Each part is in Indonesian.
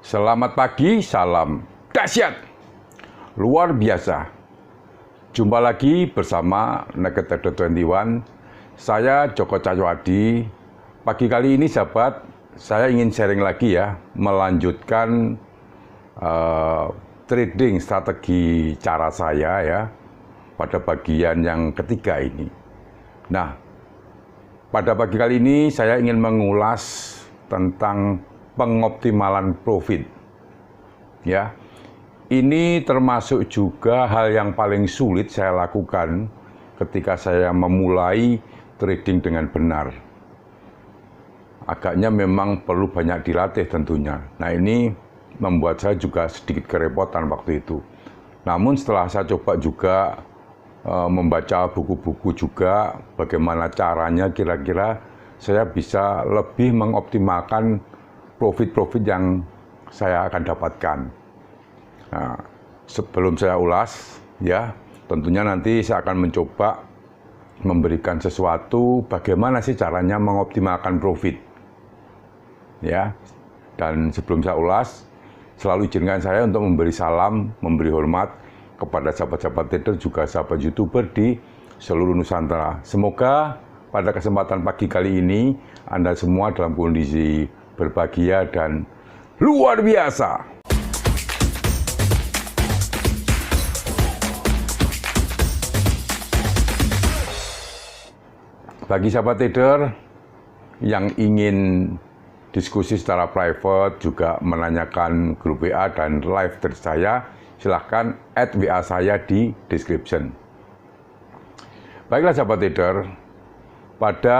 Selamat pagi, salam dahsyat, luar biasa. Jumpa lagi bersama Nugget 21. Saya Joko Cahyadi. Pagi kali ini sahabat, saya ingin sharing lagi ya, melanjutkan trading strategi cara saya ya, pada bagian yang ketiga ini. Nah, pada pagi kali ini saya ingin mengulas tentang pengoptimalan profit. Ya, ini termasuk juga hal yang paling sulit saya lakukan ketika saya memulai trading dengan benar. Agaknya memang perlu banyak dilatih tentunya. Nah, ini membuat saya juga sedikit kerepotan waktu itu. Namun setelah saya coba juga membaca buku-buku juga, bagaimana caranya kira-kira saya bisa lebih mengoptimalkan profit-profit yang saya akan dapatkan. Nah, sebelum saya ulas, ya, tentunya nanti saya akan mencoba memberikan sesuatu bagaimana sih caranya mengoptimalkan profit. Ya, dan sebelum saya ulas, selalu izinkan saya untuk memberi salam, memberi hormat kepada sahabat-sahabat trader juga sahabat YouTuber di seluruh Nusantara. Semoga pada kesempatan pagi kali ini Anda semua dalam kondisi berbahagia dan luar biasa. Bagi sahabat trader yang ingin diskusi secara private, juga menanyakan grup WA dan live dari saya, silahkan add WA saya di description. Baiklah sahabat trader, pada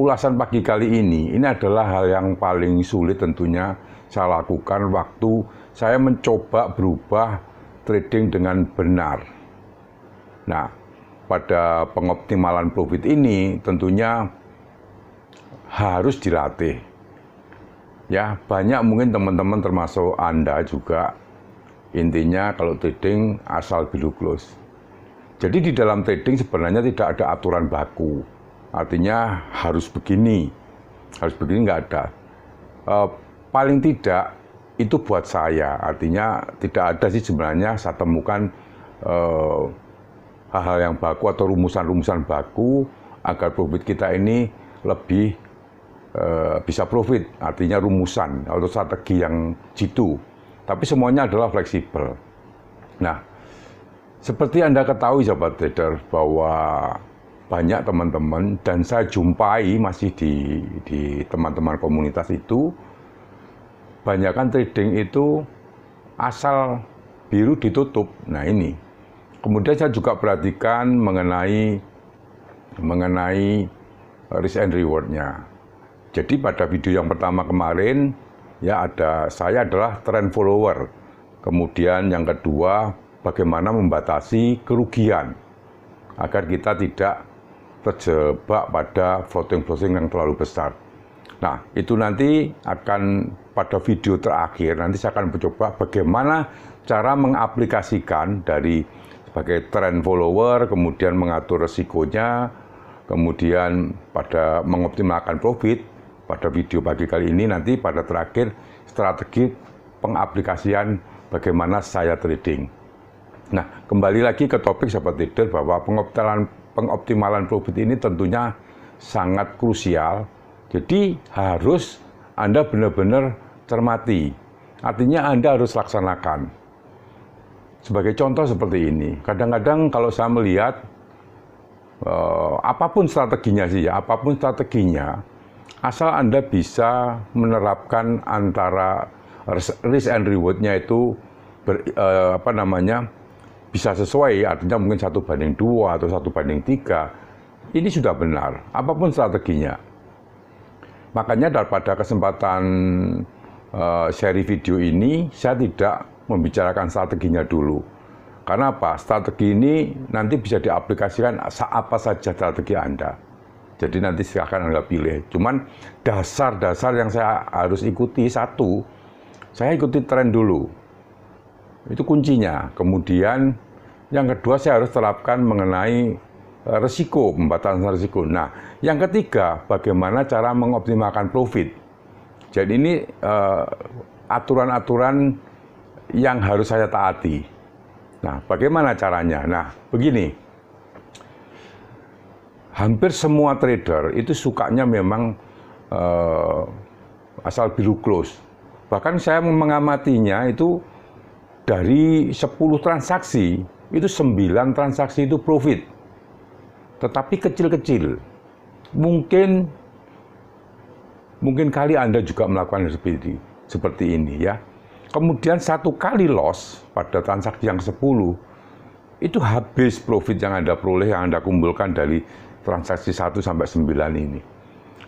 ulasan pagi kali ini adalah hal yang paling sulit tentunya saya lakukan waktu saya mencoba berubah trading dengan benar. Nah, pada pengoptimalan profit ini tentunya harus dilatih. Ya, banyak mungkin teman-teman termasuk Anda juga, intinya kalau trading asal bilu close. Jadi di dalam trading sebenarnya tidak ada aturan baku. Artinya harus begini nggak ada. Paling tidak itu buat saya, artinya tidak ada sih sebenarnya saya temukan hal-hal yang baku atau rumusan-rumusan baku agar profit kita ini lebih bisa profit, artinya rumusan atau strategi yang jitu. Tapi semuanya adalah fleksibel. Nah, seperti Anda ketahui sahabat trader bahwa banyak teman-teman dan saya jumpai masih di teman-teman komunitas itu, banyakkan trading itu asal biru ditutup. Nah ini, kemudian saya juga perhatikan mengenai risk and reward-nya. Jadi pada video yang pertama kemarin ya saya adalah trend follower. Kemudian yang kedua, bagaimana membatasi kerugian agar kita tidak terjebak pada floating yang terlalu besar. Nah, itu nanti akan pada video terakhir, nanti saya akan mencoba bagaimana cara mengaplikasikan dari sebagai trend follower, kemudian mengatur resikonya, kemudian pada mengoptimalkan profit. Pada video pagi kali ini nanti pada terakhir strategi pengaplikasian bagaimana saya trading. Nah, kembali lagi ke topik sahabat trader bahwa pengoptimalan profit ini tentunya sangat krusial. Jadi harus Anda benar-benar cermati. Artinya Anda harus laksanakan. Sebagai contoh seperti ini, kadang-kadang kalau saya melihat apapun strateginya sih ya, apapun strateginya, asal Anda bisa menerapkan antara risk and reward-nya itu bisa sesuai, artinya mungkin 1:2 atau 1:3, ini sudah benar, apapun strateginya. Makanya pada kesempatan seri video ini, saya tidak membicarakan strateginya dulu. Karena apa? Strategi ini nanti bisa diaplikasikan apa saja strategi Anda. Jadi nanti silahkan Anda pilih. Cuman dasar-dasar yang saya harus ikuti, satu, saya ikuti tren dulu. Itu kuncinya. Kemudian yang kedua saya harus terapkan mengenai resiko, pembatasan resiko. Nah, yang ketiga bagaimana cara mengoptimalkan profit. Jadi ini aturan-aturan yang harus saya taati. Nah, bagaimana caranya? Nah, begini. Hampir semua trader itu sukanya memang asal biru close. Bahkan saya mengamatinya itu dari 10 transaksi, itu 9 transaksi itu profit. Tetapi kecil-kecil. Mungkin kali Anda juga melakukan seperti ini ya. Kemudian satu kali loss pada transaksi yang 10, itu habis profit yang Anda peroleh, yang Anda kumpulkan dari transaksi 1 sampai 9 ini.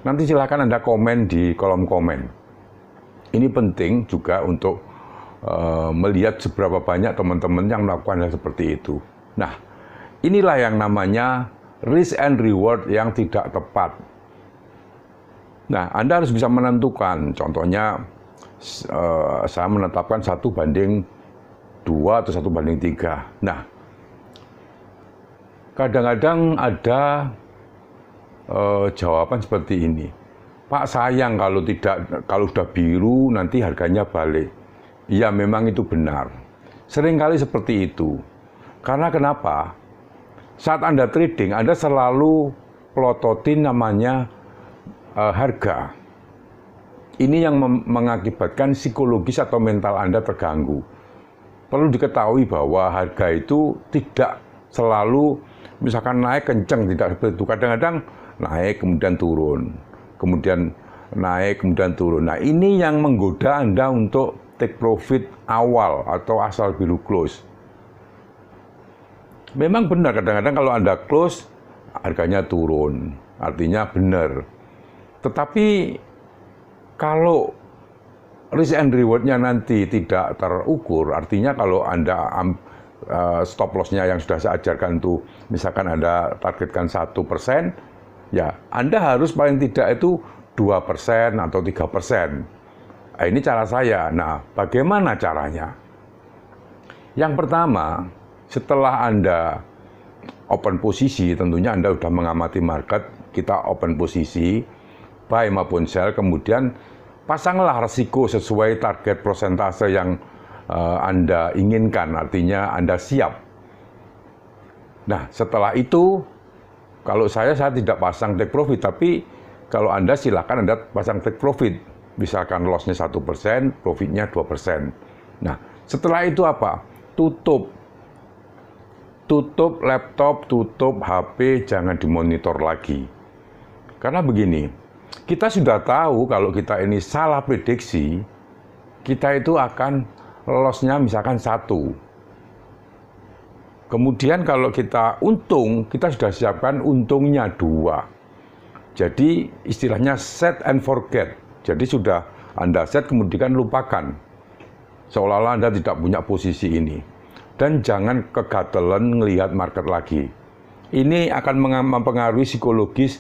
Nanti silakan Anda komen di kolom komen. Ini penting juga untuk melihat seberapa banyak teman-teman yang melakukan hal seperti itu. Nah, inilah yang namanya risk and reward yang tidak tepat. Nah, Anda harus bisa menentukan. Contohnya, saya menetapkan 1:2 atau 1:3. Nah, kadang-kadang ada jawaban seperti ini. Pak, sayang kalau sudah biru nanti harganya balik. Ya, memang itu benar. Seringkali seperti itu. Karena kenapa? Saat Anda trading, Anda selalu pelototin namanya harga. Ini yang mengakibatkan psikologis atau mental Anda terganggu. Perlu diketahui bahwa harga itu tidak selalu misalkan naik kenceng, tidak seperti itu. Kadang-kadang naik kemudian turun, kemudian naik kemudian turun. Nah, ini yang menggoda Anda untuk take profit awal atau asal biru close. Memang benar kadang-kadang kalau Anda close harganya turun, artinya benar. Tetapi kalau risk and reward-nya nanti tidak terukur, artinya kalau Anda stop loss-nya yang sudah saya ajarkan itu, misalkan Anda targetkan 1%, ya Anda harus paling tidak itu 2% atau 3%. Nah, ini cara saya. Nah, bagaimana caranya? Yang pertama, setelah Anda open posisi, tentunya Anda sudah mengamati market, kita open posisi, buy maupun sell, kemudian pasanglah resiko sesuai target persentase yang Anda inginkan, artinya Anda siap. Nah, setelah itu, kalau saya tidak pasang take profit, tapi kalau Anda silakan Anda pasang take profit. Misalkan loss-nya 1%, profitnya 2%. Nah, setelah itu apa? Tutup laptop, tutup HP, jangan dimonitor lagi. Karena begini, kita sudah tahu kalau kita ini salah prediksi, kita itu akan loss-nya misalkan 1. Kemudian kalau kita untung, kita sudah siapkan untungnya 2. Jadi istilahnya set and forget. Jadi sudah Anda set kemudian lupakan. Seolah-olah Anda tidak punya posisi ini. Dan jangan kegatelan melihat market lagi. Ini akan mempengaruhi psikologis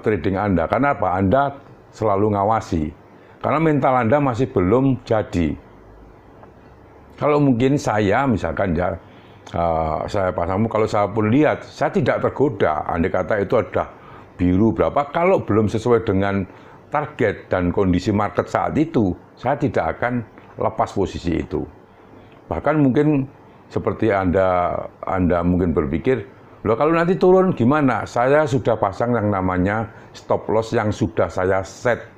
trading Anda. Karena apa? Anda selalu ngawasi. Karena mental Anda masih belum jadi. Kalau mungkin saya misalkan ya, saya pasangmu, kalau saya pun lihat, saya tidak tergoda. Andai kata itu ada biru berapa, kalau belum sesuai dengan target dan kondisi market saat itu, saya tidak akan lepas posisi itu. Bahkan mungkin seperti Anda mungkin berpikir, loh kalau nanti turun gimana? Saya sudah pasang yang namanya stop loss yang sudah saya set,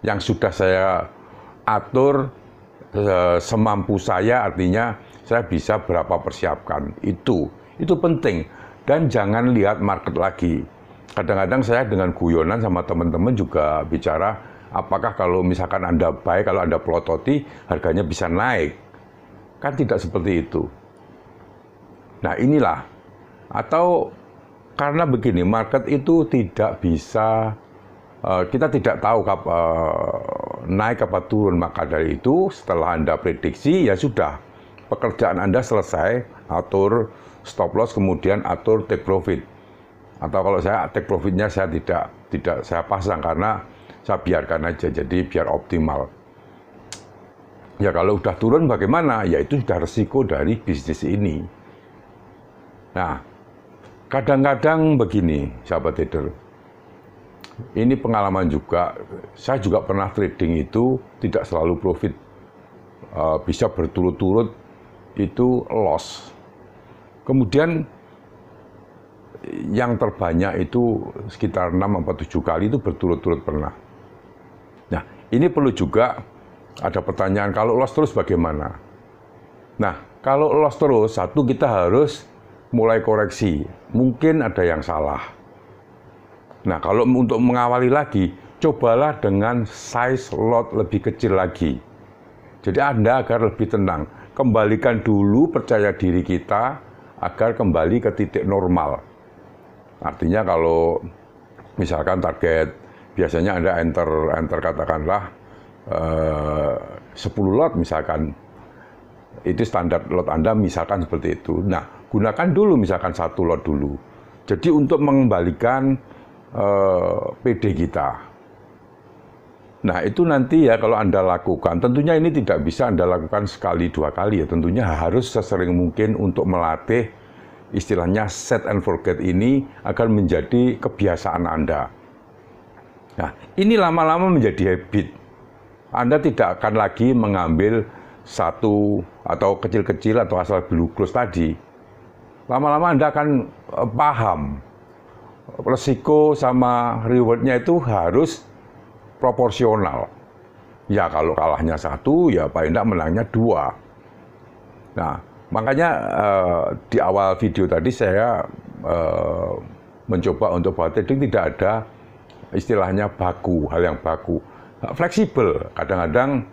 yang sudah saya atur semampu saya, artinya saya bisa berapa persiapkan. Itu penting. Dan jangan lihat market lagi. Kadang-kadang saya dengan guyonan sama teman-teman juga bicara, apakah kalau misalkan Anda buy, kalau Anda pelototi, harganya bisa naik? Kan tidak seperti itu. Nah, inilah. Atau karena begini, market itu tidak bisa, kita tidak tahu naik apa turun. Maka dari itu, setelah Anda prediksi, ya sudah. Pekerjaan Anda selesai, atur stop loss, kemudian atur take profit. Atau kalau saya take profitnya saya tidak saya pasang karena saya biarkan aja, jadi biar optimal. Ya kalau udah turun bagaimana? Ya itu sudah resiko dari bisnis ini. Nah, kadang-kadang begini, sahabat trader. ini pengalaman juga, saya juga pernah trading itu tidak selalu profit, bisa berturut-turut itu loss. Kemudian yang terbanyak itu sekitar 6-7 kali itu berturut-turut pernah. Nah, ini perlu juga ada pertanyaan, kalau loss terus bagaimana? Nah, kalau loss terus, satu kita harus mulai koreksi. Mungkin ada yang salah. Nah, kalau untuk mengawali lagi, cobalah dengan size lot lebih kecil lagi. Jadi Anda agar lebih tenang. Kembalikan dulu percaya diri kita agar kembali ke titik normal. Artinya kalau misalkan target, biasanya Anda enter katakanlah 10 lot misalkan, itu standar lot Anda misalkan seperti itu. Nah, gunakan dulu misalkan 1 lot dulu. Jadi untuk mengembalikan PD kita. Nah, itu nanti ya kalau Anda lakukan, tentunya ini tidak bisa Anda lakukan sekali 2 kali ya. Tentunya harus sesering mungkin untuk melatih istilahnya set and forget ini agar menjadi kebiasaan Anda. Nah, ini lama-lama menjadi habit. Anda tidak akan lagi mengambil satu atau kecil-kecil atau asal blue close tadi. Lama-lama Anda akan paham resiko sama rewardnya itu harus proporsional. Ya kalau kalahnya 1, ya paling tidak menangnya 2. Nah, makanya di awal video tadi saya mencoba untuk bahwa trading tidak ada istilahnya baku, hal yang baku. Fleksibel, kadang-kadang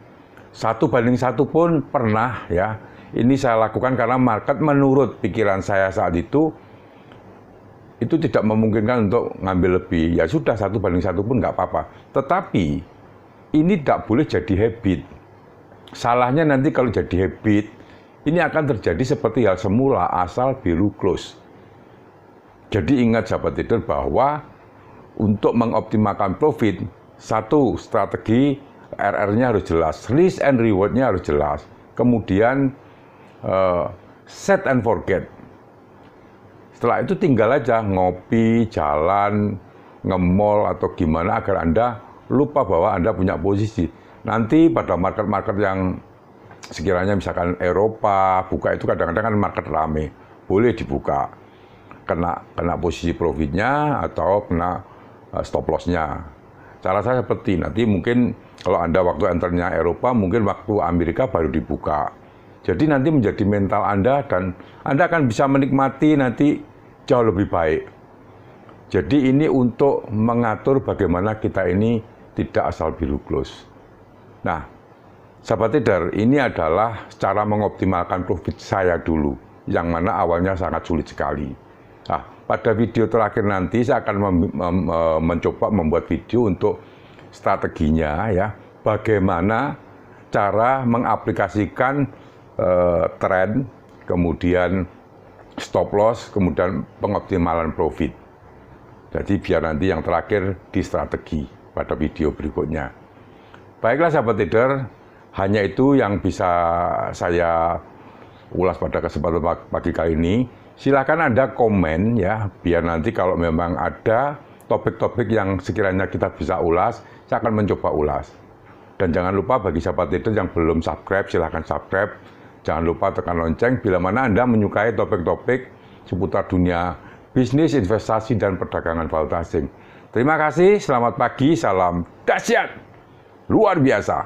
1:1 pun pernah ya. Ini saya lakukan karena market menurut pikiran saya saat itu tidak memungkinkan untuk ngambil lebih. Ya sudah 1:1 pun nggak apa-apa. Tetapi ini tidak boleh jadi habit. Salahnya nanti kalau jadi habit, ini akan terjadi seperti hal semula asal biru close. Jadi ingat sahabat trader bahwa untuk mengoptimalkan profit, satu strategi RR-nya harus jelas, risk and reward-nya harus jelas. Kemudian set and forget. Setelah itu tinggal aja ngopi, jalan, nge-mall atau gimana agar Anda lupa bahwa Anda punya posisi. Nanti pada market-market yang sekiranya misalkan Eropa buka itu kadang-kadang kan market rame, boleh dibuka, kena posisi profitnya atau kena stop loss-nya. Cara saya seperti nanti mungkin kalau Anda waktu enternya Eropa, mungkin waktu Amerika baru dibuka. Jadi nanti menjadi mental Anda dan Anda akan bisa menikmati nanti jauh lebih baik. Jadi ini untuk mengatur bagaimana kita ini tidak asal biru close. Nah, sahabat trader, ini adalah cara mengoptimalkan profit saya dulu, yang mana awalnya sangat sulit sekali. Nah, pada video terakhir nanti saya akan mencoba membuat video untuk strateginya ya, bagaimana cara mengaplikasikan tren, kemudian stop loss, kemudian pengoptimalan profit. Jadi biar nanti yang terakhir di strategi pada video berikutnya. Baiklah sahabat trader, hanya itu yang bisa saya ulas pada kesempatan pagi kali ini. Silakan Anda komen ya, biar nanti kalau memang ada topik-topik yang sekiranya kita bisa ulas, saya akan mencoba ulas. Dan jangan lupa bagi sahabat trader yang belum subscribe, silahkan subscribe. Jangan lupa tekan lonceng bila mana Anda menyukai topik-topik seputar dunia bisnis, investasi, dan perdagangan valuta asing. Terima kasih, selamat pagi, salam dahsyat, luar biasa.